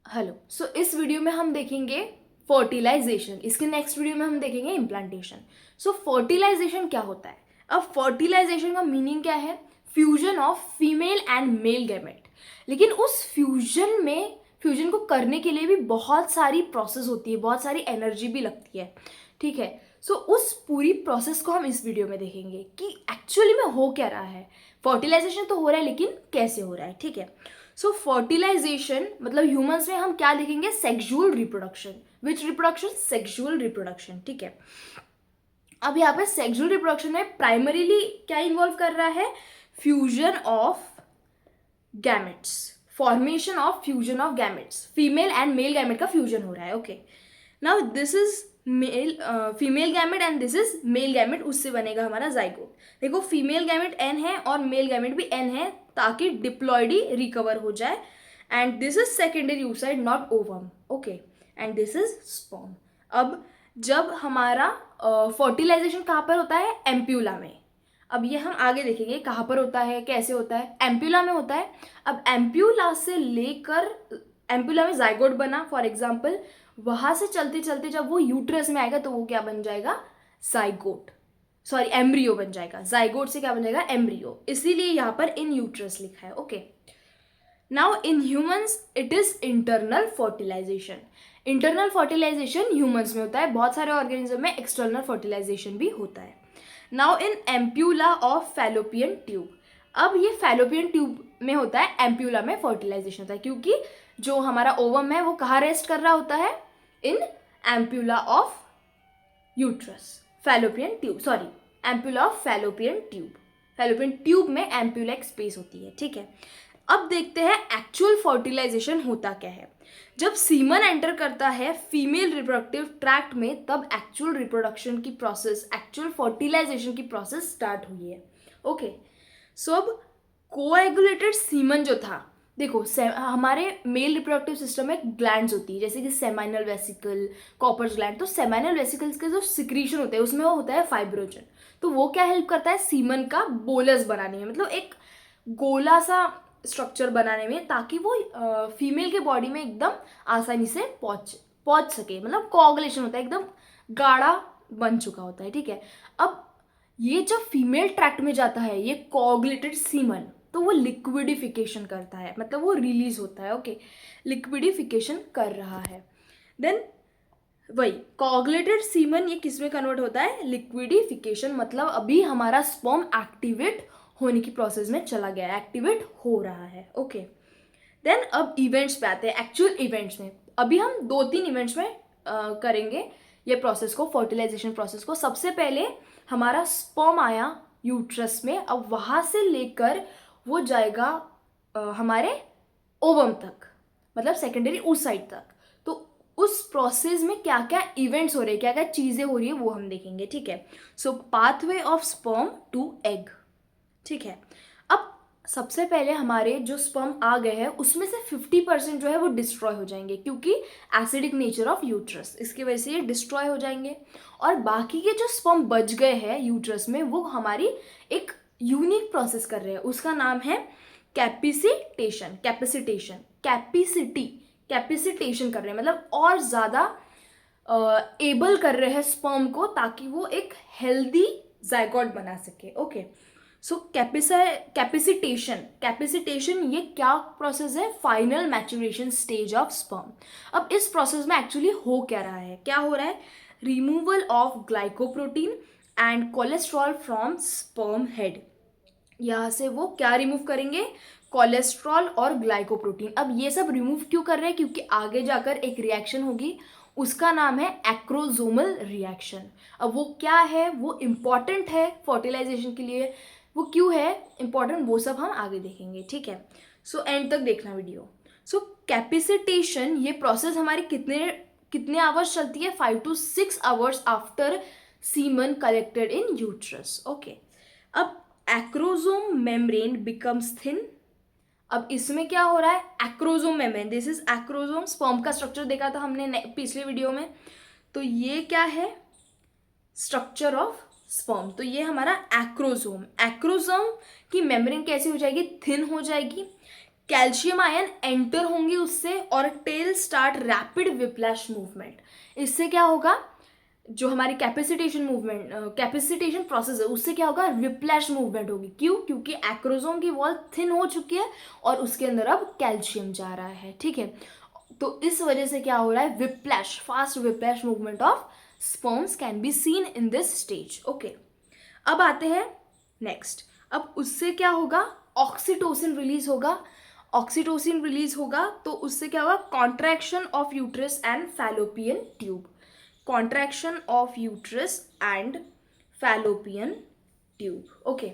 Hello. इस video में हम देखेंगे फर्टिलाइजेशन। इसके नेक्स्ट वीडियो में हम देखेंगे इम्प्लांटेशन। फर्टिलाइजेशन क्या होता है? अब फर्टिलाइजेशन का मीनिंग क्या है? Fusion of female and male gamete. लेकिन उस फ्यूजन को करने के लिए भी बहुत सारी प्रोसेस होती है, बहुत सारी एनर्जी भी लगती है। ठीक है। उस पूरी प्रोसेस को हम इस वीडियो में देखेंगे कि एक्चुअली में हो क्या रहा है। फर्टिलाइजेशन तो हो रहा है, लेकिन कैसे हो रहा है। ठीक है। फर्टिलाइजेशन मतलब ह्यूमंस में हम क्या देखेंगे? Sexual reproduction. Which reproduction? Sexual reproduction. ठीक है। अब यहाँ पे सेक्सुअल रिप्रोडक्शन में प्राइमरीली क्या इन्वॉल्व कर रहा है? Fusion of gametes, formation of fusion of gametes. Female and male gamete का फ्यूजन हो रहा है। Okay, now this is male female gamete and this is male gamete. उससे बनेगा हमारा जाइगोट। देखो, फीमेल गैमेट एन है और मेल गैमेट भी एन है, ताकि डिप्लॉइडी रिकवर हो जाए। And this is secondary oocyte, not ovum. Okay, and this is sperm. अब जब हमारा फर्टिलाइजेशन कहाँ पर होता है? एम्प्यूला में। अब ये हम आगे देखेंगे कहाँ पर होता है, कैसे होता है। एम्प्यूला में होता है। अब एम्प्यूला से लेकर एम्प्यूला में जाइगोट बना फॉर एग्जाम्पल, वहां से चलते चलते जब वो यूट्रस में आएगा तो वो क्या बन जाएगा? जाइगोट, सॉरी एम्ब्रियो बन जाएगा। जाइगोट से क्या बन जाएगा? एम्ब्रियो। इसीलिए यहाँ पर इन यूट्रस लिखा है। Okay, now in humans it is internal fertilisation. Internal fertilisation humans में होता है। बहुत सारे ऑर्गेनिज्म में एक्सटर्नल फर्टिलाइजेशन भी होता है। Now in ampulla of fallopian tube. अब ये फैलोपियन ट्यूब में होता है, एम्प्यूला में फर्टिलाइजेशन होता है, क्योंकि जो हमारा ओवम है वो कहाँ रेस्ट कर रहा होता है? In ampulla of uterus, fallopian tube, sorry ampulla of fallopian tube. Fallopian tube में एम्प्यूला एक स्पेस होती है। ठीक है। अब देखते हैं एक्चुअल फर्टिलाइजेशन होता क्या है। जब सीमन एंटर करता है फीमेल रिप्रोडक्टिव ट्रैक्ट में, तब एक्चुअल रिप्रोडक्शन की प्रोसेस, एक्चुअल फर्टिलाइजेशन की प्रोसेस स्टार्ट हुई है। ओके, अब कोएगुलेटेड सीमन जो था, देखो हमारे मेल रिप्रोडक्टिव सिस्टम में ग्लैंड्स होती है, जैसे कि सेमाइनल वेसिकल, कॉपर्स ग्लैंड। तो सेमाइनल वेसिकल्स के जो सिक्रीशन होते हैं उसमें वो होता है फाइब्रोजन। तो वो क्या हेल्प करता है? सीमन का बोलस बनाने में, मतलब एक गोला सा स्ट्रक्चर बनाने में, ताकि वो फीमेल के बॉडी में एकदम आसानी से पहुंच सके। मतलब कोऑगुलेशन होता है, एकदम गाढ़ा बन चुका होता है। ठीक है। अब ये जब फीमेल ट्रैक्ट में जाता है ये कोऑगुलेटेड सीमन, तो वो लिक्विडिफिकेशन करता है, मतलब वो रिलीज होता है। ओके, लिक्विडिफिकेशन कर रहा है। देन वही कोऑगुलेटेड सीमन ये किस में कन्वर्ट होता है? लिक्विडिफिकेशन। मतलब अभी हमारा स्पर्म एक्टिवेट होने की प्रोसेस में चला गया है, एक्टिवेट हो रहा है। ओके, देन अब इवेंट्स पे आते हैं, एक्चुअल इवेंट्स में। अभी हम 2-3 इवेंट्स में करेंगे ये प्रोसेस को, फर्टिलाइजेशन प्रोसेस को। सबसे पहले हमारा स्पर्म आया यूट्रस में, अब वहां से लेकर वो जाएगा हमारे ओवम तक, मतलब सेकेंडरी oocyte तक। तो उस प्रोसेस में क्या क्या इवेंट्स हो रहे हैं, क्या क्या चीजें हो रही है, वो हम देखेंगे। ठीक है। Pathway of sperm to egg. ठीक है। अब सबसे पहले हमारे जो स्पर्म आ गए हैं उसमें से 50% जो है वो डिस्ट्रॉय हो जाएंगे, क्योंकि एसिडिक नेचर ऑफ यूट्रस, इसकी वजह से ये डिस्ट्रॉय हो जाएंगे। और बाकी के जो स्पर्म बच गए हैं यूट्रस में, वो हमारी एक यूनिक प्रोसेस कर रहे हैं, उसका नाम है कैपिसिटेशन। कैपेसिटेशन कर रहे हैं, मतलब और ज्यादा एबल कर रहे हैं स्पर्म को, ताकि वो एक हेल्दी जाइगोट बना सके। ओके, कैपेसिटेशन ये क्या प्रोसेस है? Final maturation stage of sperm. अब इस प्रोसेस में एक्चुअली हो क्या रहा है? क्या हो रहा है? Removal of glycoprotein and cholesterol from sperm head. यहाँ से वो क्या रिमूव करेंगे? कोलेस्ट्रॉल और ग्लाइकोप्रोटीन। अब ये सब रिमूव क्यों कर रहे हैं? क्योंकि आगे जाकर एक रिएक्शन होगी, उसका नाम है एक्रोजोमल रिएक्शन। अब वो क्या है, वो इम्पॉर्टेंट है फर्टिलाइजेशन के लिए। वो क्यों है इम्पॉर्टेंट, वो सब हम आगे देखेंगे। ठीक है। एंड तक देखना वीडियो। कैपेसिटेशन ये प्रोसेस हमारी कितने कितने आवर्स चलती है? 5 to 6 hours after semen collected in uterus. Okay, अब एक्रोजोम मेम्ब्रेन बिकम्स थिन। अब इसमें क्या हो रहा है? Acrosome membrane, this is acrosome. Sperm का स्ट्रक्चर देखा था हमने पिछले वीडियो में। तो ये क्या है? Structure of sperm. तो ये हमारा एक्रोजोम की मेम्ब्रेन कैसी हो जाएगी? थिन हो जाएगी। कैल्शियम आयन एंटर होंगे उससे और tail start rapid whiplash movement. इससे क्या होगा, जो हमारी कैपेसिटेशन प्रोसेस है उससे क्या होगा, विप्लैश मूवमेंट होगी। क्यों? क्योंकि एक्रोसोम की वॉल थिन हो चुकी है और उसके अंदर अब कैल्शियम जा रहा है, ठीक है। तो इस वजह से क्या हो रहा है, whiplash, fast whiplash movement of sperms can be seen in this stage. Okay, अब आते हैं नेक्स्ट। अब उससे क्या होगा, ऑक्सीटोसिन रिलीज होगा। ऑक्सीटोसिन रिलीज होगा तो उससे क्या होगा, contraction of uterus and fallopian tube. Contraction of uterus and fallopian tube. Okay,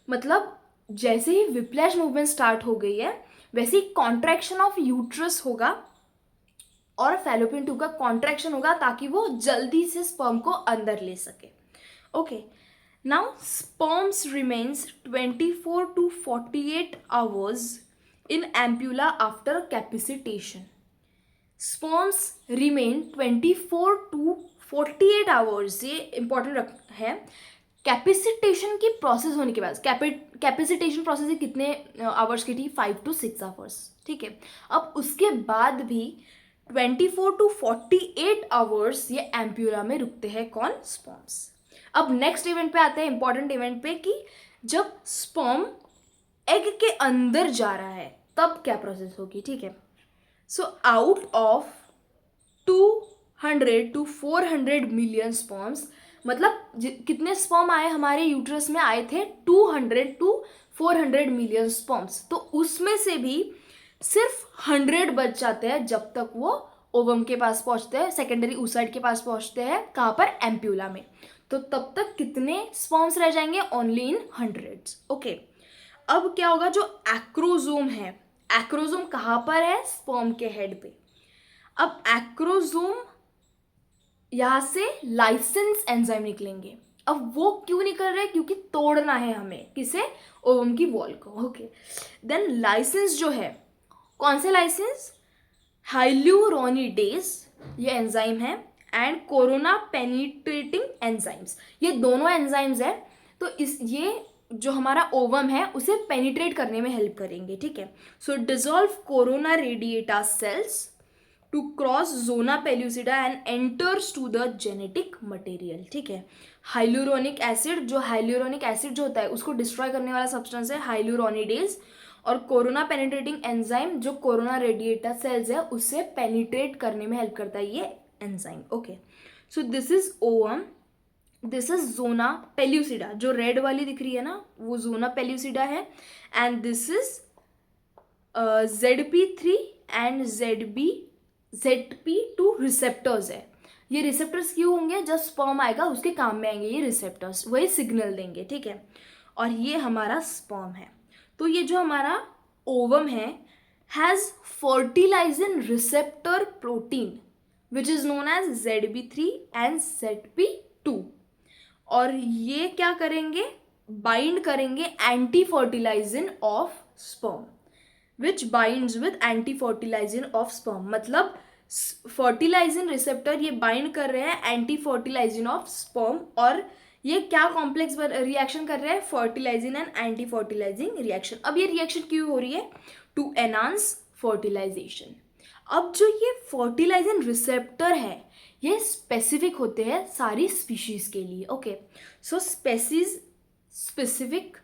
मतलब जैसे ही विप्लैश मूवमेंट स्टार्ट हो गई है वैसे ही कॉन्ट्रैक्शन ऑफ यूट्रस होगा और फैलोपियन ट्यूब का कॉन्ट्रैक्शन होगा ताकि वो जल्दी से स्पर्म को अंदर ले सके। Okay, now sperms remains 24 to 48 hours in ampulla after capacitation. Sperms remain 24 to 48 hours, ये इंपॉर्टेंट है। कैपेसिटेशन की प्रोसेस होने के बाद, कैपेसिटेशन प्रोसेस ये कितने आवर्स की थी, 5 to 6 आवर्स, ठीक है। अब उसके बाद भी 24 to 48 आवर्स ये एम्प्यूला में रुकते हैं कौन, स्पर्म्स। अब नेक्स्ट इवेंट पे आते हैं, इंपॉर्टेंट इवेंट पे, कि जब स्पर्म एग के अंदर जा रहा है तब क्या प्रोसेस होगी, ठीक है। So out of 200 to 400 million sperms, मतलब कितने स्पर्म आए हमारे यूट्रस में, आए थे 200 to 400 मिलियन स्पर्म्स। तो उसमें से भी सिर्फ 100 बच जाते हैं जब तक वो ओवम के पास पहुंचते हैं, सेकेंडरी oocyte के पास पहुंचते हैं, कहाँ पर, एम्प्यूला में। तो तब तक कितने स्पर्म्स रह जाएंगे, ओनली इन हंड्रेड्स। ओके, अब क्या होगा, जो एक्रोजोम है, एक्रोजोम कहाँ पर है, स्पर्म के हेड पे। अब एक्रोजोम यहाँ से लाइसेंस एंजाइम निकलेंगे। अब वो क्यों निकल रहे हैं, क्योंकि तोड़ना है हमें, किसे, ओवम की वॉल को। ओके, देन लाइसेंस जो है, कौन से लाइसेंस, हाइल्यूरोनिडेज ये एंजाइम है एंड कोरोना पेनिट्रेटिंग एंजाइम्स, ये दोनों एंजाइम्स है। तो ये जो हमारा ओवम है उसे पेनिट्रेट करने में हेल्प करेंगे, ठीक है। So dissolve corona radiata cells to cross zona pellucida and enters to the genetic material, ठीक है। हाइल्यूरोनिक एसिड, जो हाइल्यूरोनिक एसिड जो होता है उसको डिस्ट्रॉय करने वाला सब्सटेंस है हाइल्यूरोनिडेज, और कोरोना पेनिट्रेटिंग एंजाइम जो कोरोना रेडिएटा सेल्स है उससे पेनिट्रेट करने में हेल्प करता है ये enzyme. Okay, so this is ovum, this is zona pellucida, जो रेड वाली दिख रही है ना वो जोना पेल्यूसिडा है, and this is ZP3 and ZP2 receptors है। ये रिसेप्टर्स क्यों होंगे, जब स्पर्म आएगा उसके काम में आएंगे ये रिसेप्टर्स, वही सिग्नल देंगे, ठीक है। और ये हमारा स्पर्म है। तो ये जो हमारा ओवम है has fertilising receptor protein which is known as ZB3 and ZP2, और ये क्या करेंगे, बाइंड करेंगे anti fertilizin of sperm, which binds with anti fertilizin of sperm. मतलब फर्टिलाइजिन रिसेप्टर ये बाइंड कर रहे हैं एंटी फर्टिलाइजिन ऑफ स्पर्म, और ये क्या कॉम्प्लेक्स रिएक्शन कर रहे हैं, fertilizin and anti fertilising reaction. अब ये रिएक्शन क्यों हो रही है, टू एनहांस फर्टिलाइजेशन। अब जो ये फर्टिलाइजिंग रिसेप्टर है ये स्पेसिफिक होते हैं सारी स्पीशीज के लिए। Okay, so specific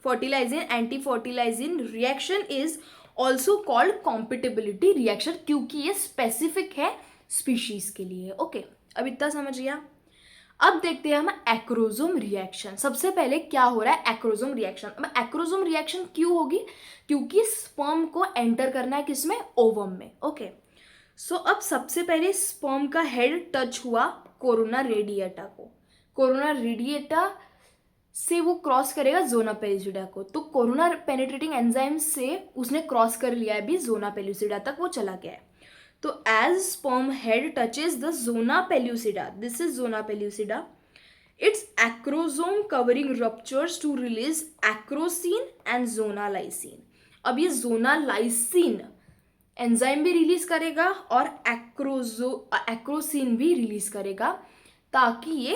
fertilizing anti-fertilizing reaction is also called compatibility reaction, क्योंकि ये स्पेसिफिक है स्पीशीज के लिए। ओके, अब इतना समझ गया। अब देखते हैं हम एक्रोजोम रिएक्शन। सबसे पहले क्या हो रहा है, एक्रोजोम रिएक्शन। अब एक्रोजोम रिएक्शन क्यों होगी, क्योंकि स्पर्म को एंटर करना है किसमें, ओवम में। ओके, सो अब सबसे पहले स्पर्म का हेड टच हुआ कोरोना रेडिएटा को, कोरोना रेडिएटा से वो क्रॉस करेगा जोना पेल्यूसिडा को। तो कोरोना पेनिट्रेटिंग एंजाइम से उसने क्रॉस कर लिया है, अभी जोना पेल्यूसिडा तक वो चला गया है। तो as sperm head touches the zona pellucida, this is zona pellucida, its acrosome covering ruptures to release acrosin and zona lysin. अब ये जोना लाइसिन एंजाइम भी रिलीज करेगा और एक्रोसिन भी रिलीज करेगा ताकि ये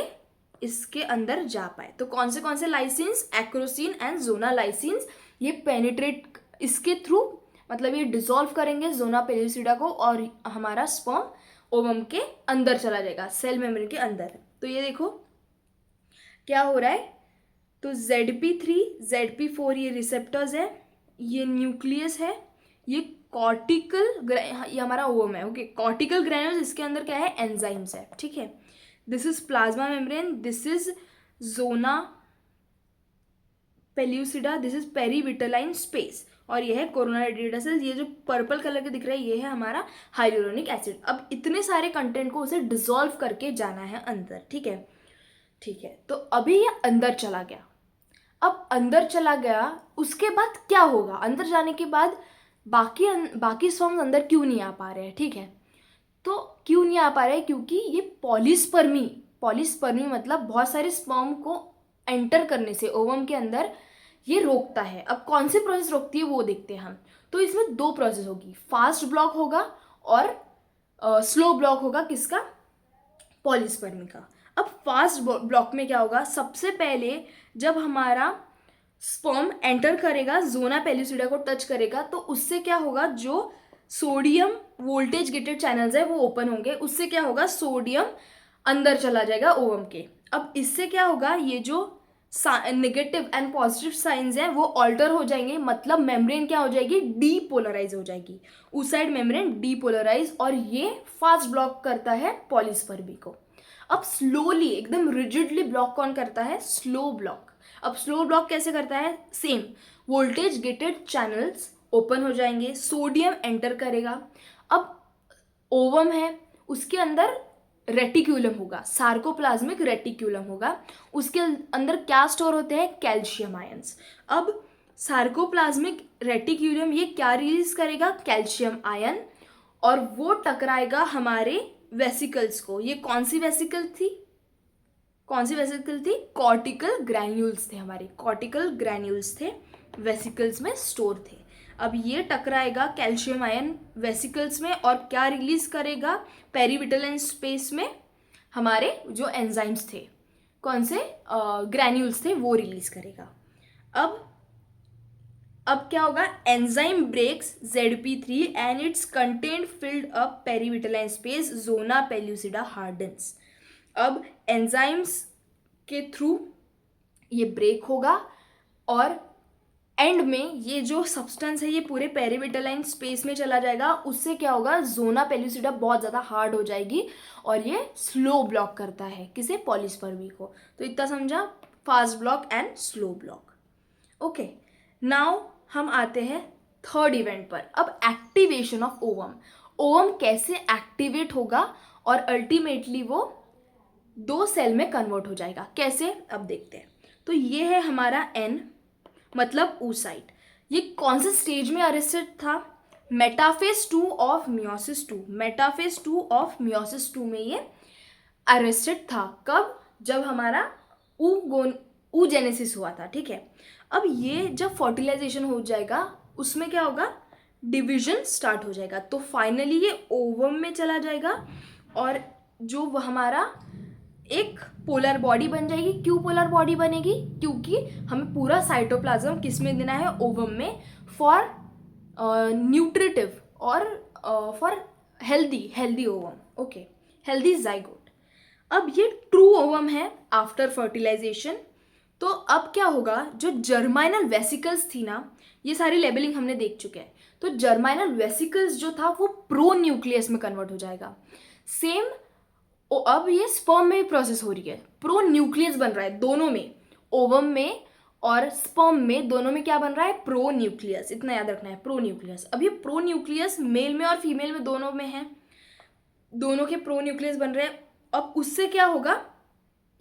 इसके अंदर जा पाए। तो कौन से lysins, acrosin and zona lysins, ये पेनिट्रेट इसके थ्रू, मतलब ये डिसॉल्व करेंगे जोना पेल्यूसिडा को और हमारा स्पर्म ओवम के अंदर चला जाएगा, सेल मेम्ब्रेन के अंदर। तो ये देखो क्या हो रहा है, तो ZP3 ZP4 ये रिसेप्टर्स है, ये न्यूक्लियस है, ये कॉर्टिकल, ये हमारा ओवम है, ओके। कॉर्टिकल ग्रैन्यूल्स, इसके अंदर क्या है, एंजाइम्स है, ठीक है। This is plasma membrane, this is zona pellucida, this is perivitelline space, और ये है कोरोना डेटा सेल्स। ये जो पर्पल कलर के दिख रहा है ये है हमारा हाइलुरोनिक एसिड। अब इतने सारे कंटेंट को उसे डिसॉल्व करके जाना है अंदर, ठीक है, ठीक है। तो अभी ये अंदर चला गया। अब अंदर चला गया, उसके बाद क्या होगा, अंदर जाने के बाद बाकी स्पर्म्स अंदर क्यों नहीं आ पा रहे हैं, ठीक है। तो क्यों नहीं आ पा रहे हैं, क्योंकि ये पॉलीस्पर्मी मतलब बहुत सारे स्पर्म को एंटर करने से ओवम के अंदर ये रोकता है। अब कौन सी प्रोसेस रोकती है वो देखते हैं हम। तो इसमें 2 प्रोसेस होगी, फास्ट ब्लॉक होगा और स्लो ब्लॉक होगा, किसका, पॉलीस्पर्मी का। अब फास्ट ब्लॉक में क्या होगा, सबसे पहले जब हमारा स्पर्म एंटर करेगा, जोना पेल्यूसिडा को टच करेगा, तो उससे क्या होगा, जो सोडियम वोल्टेज गेटेड चैनल्स है वो ओपन होंगे, उससे क्या होगा, सोडियम अंदर चला जाएगा ओवम के। अब इससे क्या होगा, ये जो नेगेटिव एंड पॉजिटिव साइंस हैं वो ऑल्टर हो जाएंगे, मतलब मेम्ब्रेन क्या हो जाएगी, डीपोलराइज हो जाएगी, उस साइड मेम्ब्रेन डीपोलराइज, और ये फास्ट ब्लॉक करता है पॉलीस्पर्मी को। अब स्लोली एकदम रिजिडली ब्लॉक कौन करता है, स्लो ब्लॉक। अब स्लो ब्लॉक कैसे करता है, same, voltage gated channels open हो जाएंगे, सोडियम एंटर करेगा। अब ओवम है, उसके अंदर रेटिक्यूलम होगा, सार्कोप्लाज्मिक रेटिक्यूलम होगा, उसके अंदर क्या स्टोर होते हैं, कैल्शियम आयंस। अब सार्कोप्लाज्मिक रेटिक्यूलम ये क्या रिलीज करेगा, कैल्शियम आयन, और वो टकराएगा हमारे वेसिकल्स को। ये कौन सी वेसिकल थी, कॉर्टिकल ग्रैन्यूल्स थे, हमारे कॉर्टिकल ग्रैन्यूल्स थे, वेसिकल्स में स्टोर थे। अब ये टकराएगा कैल्शियम आयन वेसिकल्स में, और क्या रिलीज करेगा, पेरीविटलाइन स्पेस में हमारे जो एंजाइम्स थे, कौन से ग्रैन्यूल्स थे, वो रिलीज करेगा। अब क्या होगा, enzyme breaks ZP3 and its content filled up perivitelline space, zona pellucida hardens. अब एंजाइम्स के थ्रू ये ब्रेक होगा, और एंड में ये जो सब्सटेंस है ये पूरे पेरीविटलाइन स्पेस में चला जाएगा। उससे क्या होगा, जोना पेल्यूसिडा बहुत ज़्यादा हार्ड हो जाएगी, और ये स्लो ब्लॉक करता है किसे, पॉलीस्पर्मी को। तो इतना समझा, fast block and slow block, okay. Now हम आते हैं थर्ड इवेंट पर। अब एक्टिवेशन ऑफ ओवम कैसे एक्टिवेट होगा, और अल्टीमेटली वो 2 सेल में कन्वर्ट हो जाएगा, कैसे, अब देखते हैं। तो ये है हमारा N, मतलब oocyte। ये कौन से स्टेज में अरेस्टेड था, metaphase 2 of meiosis 2, metaphase 2 of meiosis 2 में ये अरेस्टेड था। कब, जब हमारा oogenesis हुआ था, ठीक है। अब ये जब फर्टिलाइजेशन हो जाएगा, उसमें क्या होगा, डिवीजन स्टार्ट हो जाएगा। तो फाइनली ये ओवम में चला जाएगा, और जो हमारा एक पोलर बॉडी बन जाएगी। क्यों पोलर बॉडी बनेगी, क्योंकि हमें पूरा साइटोप्लाज्म किस में देना है, ओवम में, फॉर न्यूट्रिटिव और for healthy ovum, okay, healthy zygote. अब ये ट्रू ओवम है आफ्टर फर्टिलाइजेशन। तो अब क्या होगा, जो जर्माइनल वेसिकल्स थी ना, ये सारी लेबलिंग हमने देख चुके हैं। तो जर्माइनल वेसिकल्स जो था वो प्रो न्यूक्लियस में कन्वर्ट हो जाएगा। सेम अब ये स्पर्म में भी प्रोसेस हो रही है, प्रो न्यूक्लियस बन रहा है दोनों में, ओवम में और स्पर्म में, दोनों में क्या बन रहा है, प्रो न्यूक्लियस। इतना याद रखना है, प्रो न्यूक्लियस। अब ये प्रो न्यूक्लियस मेल में और फीमेल में दोनों में है, दोनों के प्रो न्यूक्लियस बन रहे हैं। अब उससे क्या होगा,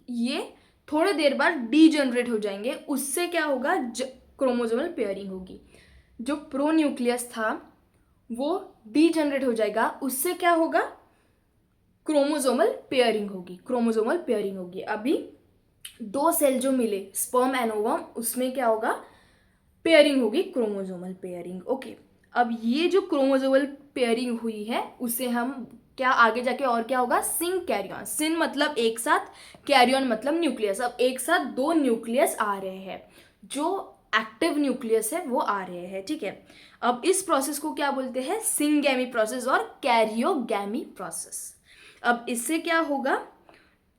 ये थोड़े देर बाद डीजनरेट हो जाएंगे। उससे क्या होगा, क्रोमोसोमल पेयरिंग होगी। जो प्रो न्यूक्लियस था वो डीजनरेट हो जाएगा, उससे क्या होगा, क्रोमोसोमल पेयरिंग होगी। अभी 2 सेल जो मिले, स्पर्म एंड ओवम, उसमें क्या होगा, पेयरिंग होगी, क्रोमोसोमल पेयरिंग, ओके। अब ये जो क्रोमोसोमल पेयरिंग हुई है उसे हम क्या आगे जाके और क्या होगा, सिन कैरियन, सिन मतलब एक साथ, कैरियन मतलब न्यूक्लियस। अब एक साथ दो न्यूक्लियस आ रहे हैं, जो एक्टिव न्यूक्लियस है वो आ रहे हैं, ठीक है। अब इस प्रोसेस को क्या बोलते हैं, सिंगैमी प्रोसेस और कैरियोगैमी प्रोसेस। अब इससे क्या होगा,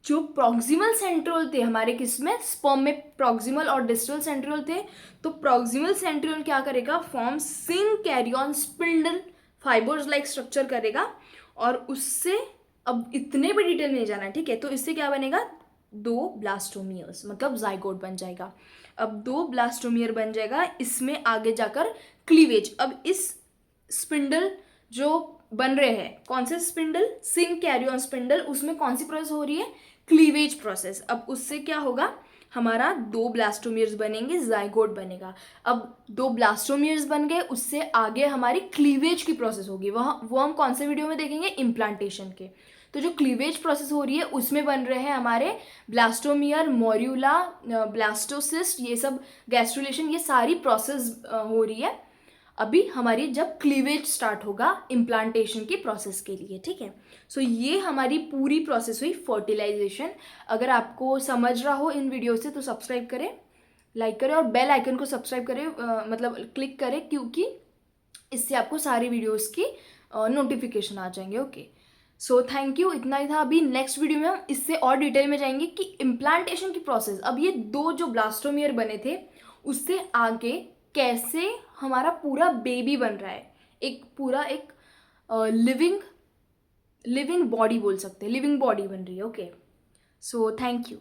जो प्रॉक्सिमल सेंट्रोल थे हमारे किसमें, स्पर्म में प्रॉक्सिमल और डिस्टल सेंट्रोल थे, तो प्रॉक्सिमल सेंट्रोल क्या करेगा, form synkaryon spindle fibres like structure करेगा, और उससे, अब इतने भी डिटेल नहीं जाना, ठीक है, तो इससे क्या बनेगा, दो ब्लास्टोमियर्स मतलब जाइगोट बन जाएगा। अब दो ब्लास्टोमियर बन जाएगा, इसमें आगे जाकर क्लीवेज। अब इस स्पिंडल जो बन रहे हैं, कौन से स्पिंडल, सिन कैरियन स्पिंडल, उसमें कौन सी प्रोसेस हो रही है, क्लीवेज प्रोसेस। अब उससे क्या होगा, हमारा दो ब्लास्टोमियर्स बनेंगे, जाइगोट बनेगा। अब दो ब्लास्टोमियर्स बन गए, उससे आगे हमारी क्लीवेज की प्रोसेस होगी, वो हम कौन से वीडियो में देखेंगे, इम्प्लांटेशन के। तो जो क्लीवेज प्रोसेस हो रही है उसमें बन रहे हैं हमारे ब्लास्टोमियर, मोर्यूला, ब्लास्टोसिस्ट, ये सब गैस्ट्रुलेशन, ये सारी प्रोसेस हो रही है अभी हमारी, जब क्लीवेज स्टार्ट होगा इम्प्लांटेशन की प्रोसेस के लिए, ठीक है। सो ये हमारी पूरी प्रोसेस हुई फर्टिलाइजेशन। अगर आपको समझ रहा हो इन वीडियो से तो सब्सक्राइब करें, लाइक करें और बेल आइकन को सब्सक्राइब करें, मतलब क्लिक करें, क्योंकि इससे आपको सारी वीडियोस की नोटिफिकेशन आ जाएंगे। ओके, सो थैंक यू, इतना ही था। अभी नेक्स्ट वीडियो में हम इससे और डिटेल में जाएंगे कि इम्प्लांटेशन की प्रोसेस, अब ये दो जो ब्लास्टोमियर बने थे उससे आगे कैसे हमारा पूरा बेबी बन रहा है, एक पूरा एक लिविंग बॉडी बोल सकते हैं, लिविंग बॉडी बन रही है। Okay, so thank you.